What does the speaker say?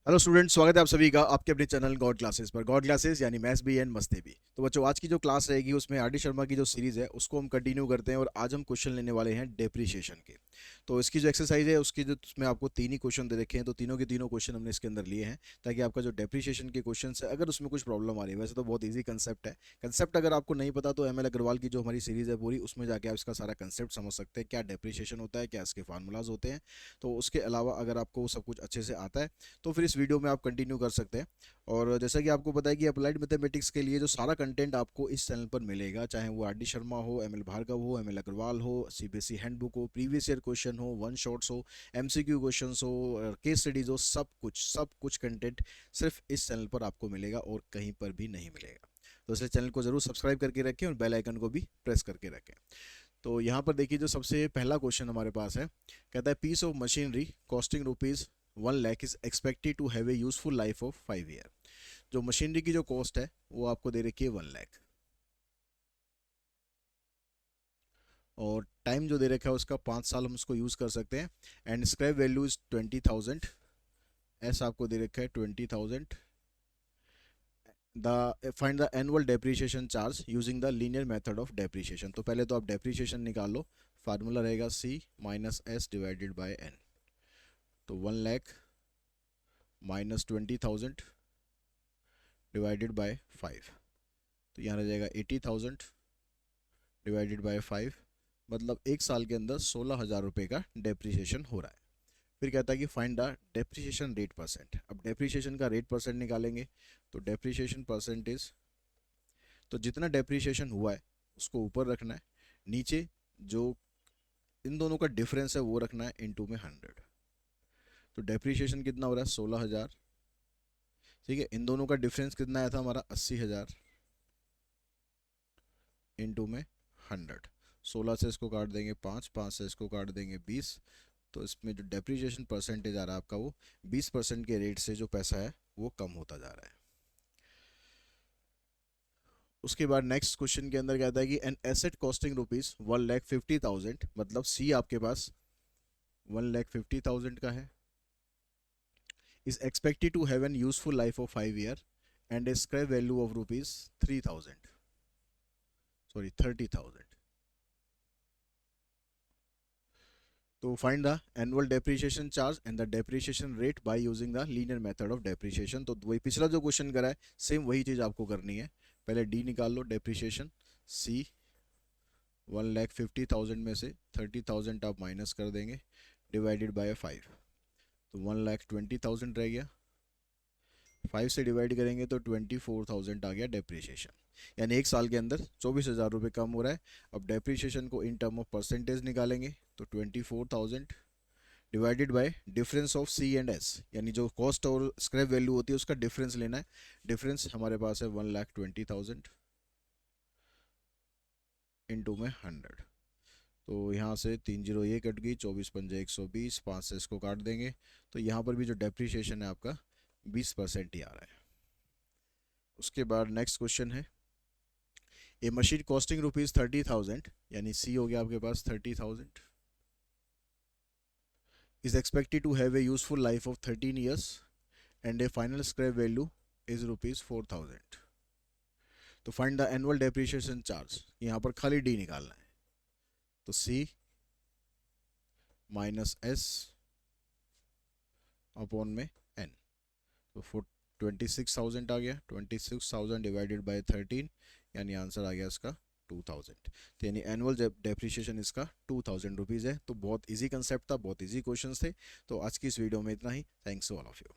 Hello students, स्वागत है आप सभी का आपके अपने चैनल गॉड क्लासेस पर। गॉड क्लासेस यानी मैथ्स बी एंड मस्ती भी। तो बच्चों, आज की जो क्लास रहेगी उसमें आर डी शर्मा की जो सीरीज़ है उसको हम कंटिन्यू करते हैं और आज हम क्वेश्चन लेने वाले हैं डेप्रीशिएशन के। तो इसकी जो एक्सरसाइज है उसकी जो उसमें आपको तीन ही क्वेश्चन दे रखे हैं, तो तीनों के तीनों क्वेश्चन हमने इसके अंदर लिए हैं ताकि आपका जो डेप्रीशिएशन के क्वेश्चन है अगर उसमें कुछ प्रॉब्लम आ रही है, वैसे तो बहुत ईजी कंसेप्ट है। कंसेप्ट अगर आपको नहीं पता तो एम एल अग्रवाल की जो हमारी सीरीज़ है पूरी, उसमें जाके आप इसका सारा कंसेप्ट समझ सकते हैं, क्या डेप्रीशिएशन होता है, क्या इसके फार्मूलाज होते हैं। तो उसके अलावा अगर आपको सब कुछ अच्छे से आता है तो फिर इस वीडियो में आप कंटिन्यू कर सकते हैं। और जैसा कि आपको पता है कि अप्लाइड मैथमेटिक्स के लिए जो सारा कंटेंट आपको इस चैनल पर मिलेगा, चाहे वो आर डी शर्मा हो, एम एल भार्गव हो, एम एल अग्रवाल हो, सीबीएसई हैंडबुक हो, प्रीवियस ईयर क्वेश्चन हो, वन शॉट्स हो, एमसीक्यू क्वेश्चंस हो, केस स्टडीज हो, सब कुछ कंटेंट सिर्फ इस चैनल पर आपको मिलेगा और कहीं पर भी नहीं मिलेगा। तो इसलिए चैनल को जरूर सब्सक्राइब करके रखें और बेल आइकन को भी प्रेस करके रखें। तो यहाँ पर देखिए, जो सबसे पहला क्वेश्चन हमारे पास है, कहता है piece of machinery costing rupees 1 lakh is expected to have a useful life of 5 year. जो मशीनरी की जो कॉस्ट है वो आपको दे रखी है 1 लाख, और टाइम जो दे रखा है उसका 5 साल हम उसको यूज़ कर सकते हैं। एंड स्क्रैप वैल्यू इज 20,000, ऐसा आपको दे रखा है 20,000। The find the annual depreciation charge using the linear method of depreciation. तो पहले तो आप डेप्रीशिएशन निकाल लो। फार्मूला रहेगा C minus S divided by N. तो 1 लाख माइनस 20,000 डिवाइडेड बाय 5, तो यहाँ रह जाएगा 80,000 डिवाइडेड बाय 5। मतलब एक साल के अंदर 16,000 रुपये का डेप्रीशिएशन हो रहा है। फिर कहता है कि find the depreciation rate percent. अब डेप्रीशिएशन का रेट परसेंट निकालेंगे। तो डेप्रीशिएशन परसेंटेज, तो जितना डेप्रीशिएशन हुआ है उसको ऊपर रखना है, नीचे जो इन दोनों का डिफरेंस है वो रखना है इनटू में 100। तो डेप्रीशिएशन कितना हो रहा है 16,000, ठीक है। इन दोनों का डिफरेंस कितना आया था हमारा 80,000 इनटू में 100। 16 से इसको काट देंगे 5, 5 से इसको काट देंगे 20। तो इसमें जो डेप्रीशिएशन परसेंटेज आ रहा है आपका वो 20% के रेट से जो पैसा है वो कम होता जा रहा है। उसके बाद नेक्स्ट क्वेश्चन के अंदर कहता है कि एन एसेट कॉस्टिंग रुपीज 1,50,000, मतलब सी आपके पास 1,50,000 का है, is expected to have an useful life of 5 year and a scrap value of rupees 3,000, sorry 30,000। तो find the annual depreciation charge and the depreciation rate by using the linear method of depreciation. तो वही पिछला जो question करा है same वही चीज़ आपको करनी है। पहले डी निकाल लो डेप्रीशिएशन। सी 1,50,000 में से 30,000 आप माइनस कर देंगे डिवाइडेड बाय 5। तो 1,20,000 रह गया, 5 से डिवाइड करेंगे तो 24,000 आ गया डेप्रीशिएशन। यानी एक साल के अंदर 24,000 रुपये कम हो रहा है। अब डेप्रीशिएशन को इन टर्म ऑफ परसेंटेज निकालेंगे। तो 24,000 divided by difference of C and S, यानी जो कॉस्ट और स्क्रैप वैल्यू होती है उसका डिफरेंस लेना है। डिफरेंस हमारे पास है 1,20,000 इनटू में 100। तो यहाँ से 3 जीरो ये कट गई, 24 पंजे 120, 5 से इसको काट देंगे। तो यहाँ पर भी जो डेप्रीशिएशन है आपका 20% ही आ रहा है। उसके बाद नेक्स्ट क्वेश्चन है, ए मशीन कॉस्टिंग रुपीज 30,000, यानी सी हो गया आपके पास 30,000, is expected to have a useful life of 13 years and a final scrap value is rupees 4,000। तो find the annual depreciation charge, यहाँ पर खाली डी निकालना है। तो सी माइनस एस अपॉन में एन। तो 26,000 आ गया, 26,000 डिवाइडेड बाय 13, यानी आंसर आ गया इसका 2,000। तो यानी एनुअल डेप्रिसिएशन इसका 2,000 रुपीज़ है। तो बहुत इजी कंसेप्ट था, बहुत इजी क्वेश्चंस थे। तो आज की इस वीडियो में इतना ही। Thanks all of you.